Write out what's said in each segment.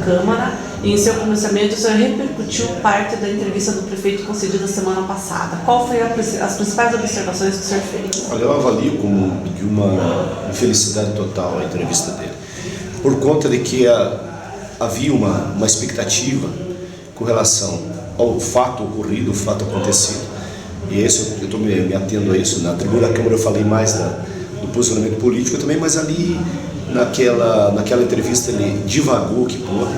Câmara e em seu pronunciamento o senhor repercutiu parte da entrevista do prefeito concedida semana passada. Qual foi as principais observações que o senhor fez? Olha, eu avalio como de uma infelicidade total a entrevista dele, por conta de que havia uma expectativa com relação ao fato ocorrido, o fato acontecido. E isso, eu estou me atendo a isso. Na tribuna da Câmara eu falei mais do posicionamento político também, mas ali naquela entrevista ele divagou que pôde,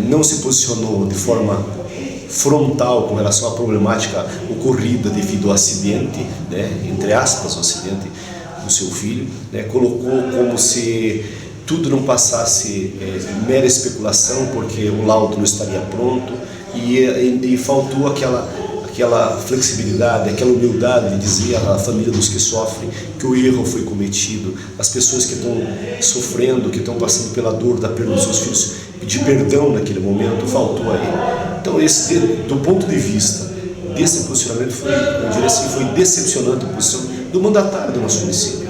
não se posicionou de forma frontal com relação à problemática ocorrida devido ao acidente, né, entre aspas, o acidente do seu filho, né, colocou como se tudo não passasse mera especulação, porque o laudo não estaria pronto, e faltou aquela flexibilidade, aquela humildade de dizer à família dos que sofrem que o erro foi cometido, as pessoas que estão sofrendo, que estão passando pela dor da perda dos seus filhos, pedir perdão naquele momento, faltou a ele. Então, do ponto de vista desse posicionamento, eu diria assim, foi decepcionante a posição do mandatário do nosso município.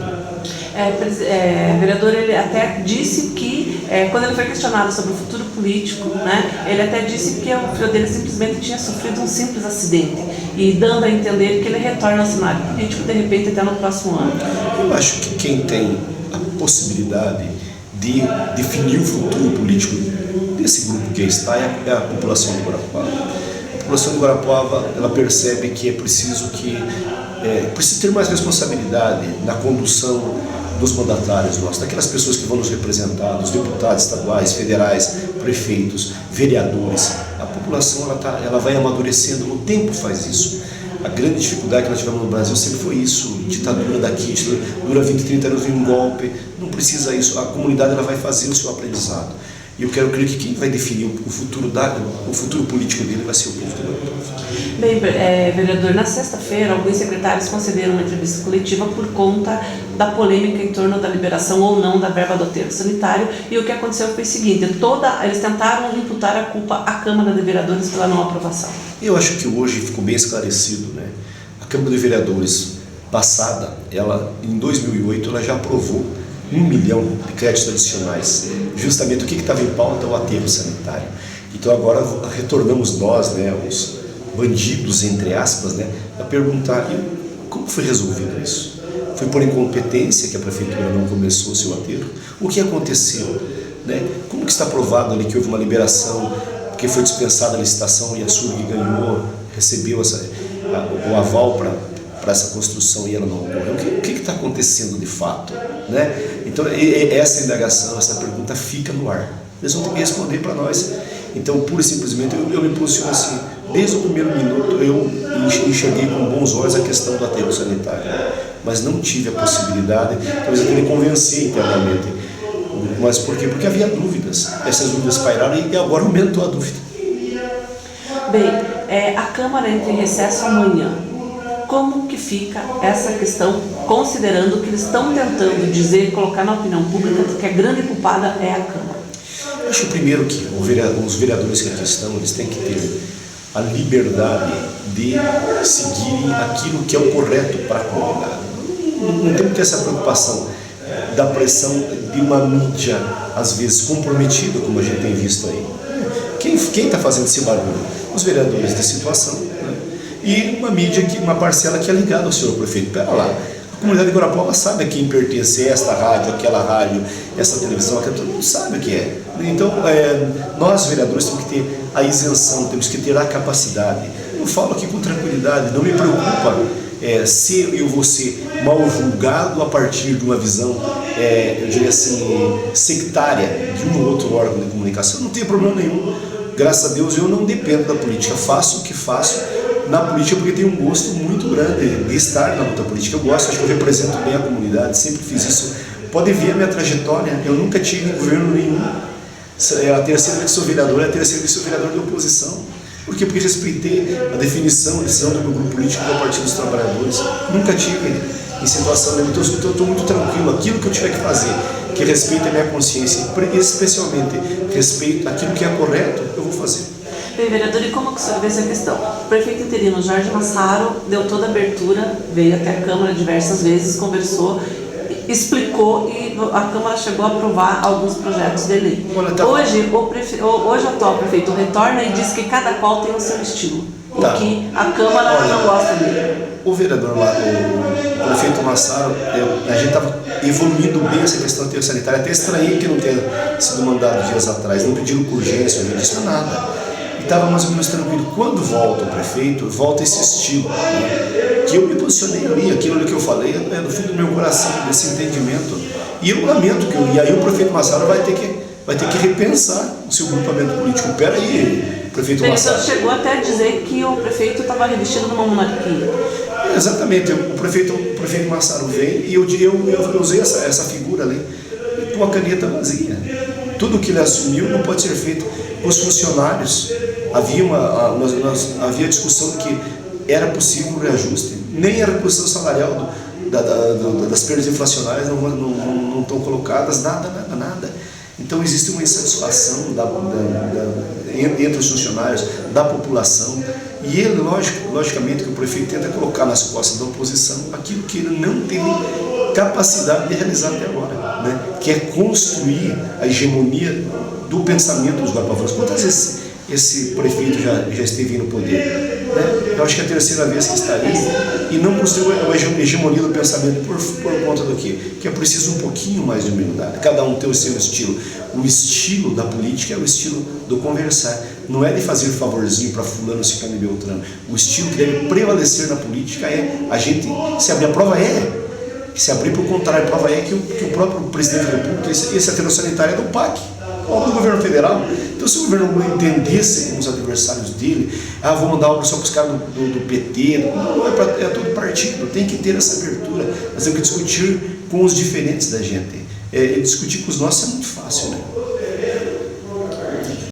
Vereador, ele até disse que, quando ele foi questionado sobre o futuro político, né, ele até disse que o filho dele simplesmente tinha sofrido um simples acidente, e dando a entender que ele retorna ao cenário político, de repente, até no próximo ano. Eu acho que quem tem a possibilidade de definir o futuro político desse grupo que está é a população de Guarapuava. A população de Guarapuava, ela percebe que é preciso precisa ter mais responsabilidade na condução dos mandatários nossos, daquelas pessoas que vão nos representar, dos deputados estaduais, federais, prefeitos, vereadores. A população ela vai amadurecendo, o tempo faz isso. A grande dificuldade que nós tivemos no Brasil sempre foi isso, ditadura daqui, dura 20, 30 anos, vem um golpe, não precisa isso, a comunidade ela vai fazer o seu aprendizado. E eu quero crer que quem vai definir o futuro político dele vai ser o povo de Guarapuava. Bem, vereador, na sexta-feira, alguns secretários concederam uma entrevista coletiva por conta da polêmica em torno da liberação ou não da verba do aterro sanitário, e o que aconteceu foi o seguinte: eles tentaram imputar a culpa à Câmara de Vereadores pela não aprovação. Eu acho que hoje ficou bem esclarecido, né? A Câmara de Vereadores passada, em 2008, ela já aprovou 1 milhão de créditos adicionais. Justamente o que estava em pauta? O aterro sanitário. Então agora retornamos nós, né, os bandidos, entre aspas, né, a perguntar como foi resolvido isso? Foi por incompetência que a prefeitura não começou o seu aterro? O que aconteceu? Né? Como que está provado ali que houve uma liberação, porque foi dispensada a licitação e a SURG recebeu o aval para essa construção e ela não ocorreu? O que está acontecendo de fato? Né? Então essa indagação, essa pergunta fica no ar. Eles vão ter que responder para nós. Então, pura e simplesmente, eu me posiciono assim. Desde o primeiro minuto eu enxerguei com bons olhos a questão do aterro sanitário, mas não tive a possibilidade, talvez eu tenha que convencer internamente. Mas por quê? Porque havia dúvidas. Essas dúvidas pairaram e agora aumentou a dúvida. Bem, a Câmara entra em recesso amanhã. Como que fica essa questão, considerando que eles estão tentando dizer, colocar na opinião pública que a grande culpada é a Câmara? Eu acho primeiro que os vereadores que aqui estão, eles têm que ter a liberdade de seguirem aquilo que é o correto para a comunidade. Não tem que ter essa preocupação da pressão de uma mídia, às vezes comprometida, como a gente tem visto aí. Quem está fazendo esse barulho? Os vereadores de situação, né? E uma mídia, uma parcela que é ligada ao senhor prefeito. Pera lá, a comunidade de Guarapuava sabe a quem pertence esta rádio, aquela rádio, essa televisão, todo mundo sabe o que é. Então, nós vereadores temos que ter a isenção, temos que ter a capacidade. Eu falo aqui com tranquilidade, não me preocupa se eu vou ser mal julgado a partir de uma visão, eu diria assim, sectária de um ou outro órgão de comunicação. Não tem problema nenhum. Graças a Deus eu não dependo da política, faço o que faço na política porque tenho um gosto muito grande de estar na luta política. Eu gosto, acho que eu represento bem a comunidade, sempre fiz isso. Pode ver a minha trajetória, eu nunca tive em governo nenhum. A terceira vez que sou vereador, é a terceira vez que sou vereador de oposição. Por quê? Porque respeitei a definição, a decisão do meu grupo político, que é o Partido dos Trabalhadores. Nunca tive em situação nenhuma, então eu estou muito tranquilo. Aquilo que eu tiver que fazer, que respeita a minha consciência, especialmente respeito aquilo que é correto, eu vou fazer. Bem, vereador, e como que o senhor vê essa questão? O prefeito interino Jorge Massaro deu toda a abertura, veio até a Câmara diversas vezes, conversou, explicou e a Câmara chegou a aprovar alguns projetos de lei. Tá. Hoje o atual prefeito retorna e diz que cada qual tem o seu estilo, Tá. e que a Câmara não gosta dele. O vereador lá, o prefeito Massaro, a gente estava evoluindo bem essa questão do aterro sanitário. Até estranhei que não tenha sido mandado dias atrás, não pediram com urgência, não disse nada. E estava mais ou menos tranquilo. Quando volta o prefeito, volta esse estilo, né? Que eu me posicionei ali, aquilo ali que eu falei, no fundo do meu coração, desse entendimento. E eu lamento e aí o prefeito Massaro vai ter que repensar o seu grupamento político. Peraí, prefeito Massaro. Ele chegou até a dizer que o prefeito estava revestido numa monarquia. Exatamente, o prefeito Massaro veio e eu usei essa figura ali com a caneta vazia. Tudo que ele assumiu não pode ser feito. Os funcionários, havia discussão de que era possível um reajuste, nem a reposição salarial das perdas inflacionárias não estão colocadas, nada. Então existe uma insatisfação entre os funcionários, da população, e ele, logicamente, que o prefeito tenta colocar nas costas da oposição aquilo que ele não teve capacidade de realizar até agora, né? Que é construir a hegemonia do pensamento dos guarapavões. Quantas vezes esse prefeito já esteve no poder? Né? Eu acho que é a terceira vez que está aí e não construiu a hegemonia do pensamento por conta do quê? Que é preciso um pouquinho mais de humildade, cada um ter o seu estilo. O estilo da política é o estilo do conversar, não é de fazer favorzinho para fulano, ciclano e beltrano. O estilo que deve prevalecer na política é a gente se abrir. A prova se abrir por contrário, a prova é que o próprio presidente da República, esse aterro sanitário é do PAC, obra do governo federal. Então, se o governo não entendesse como os adversários dele, vou mandar obra só para os caras do PT, não é todo partido, tem que ter essa abertura. Nós temos que discutir com os diferentes da gente. Discutir com os nossos é muito fácil, né?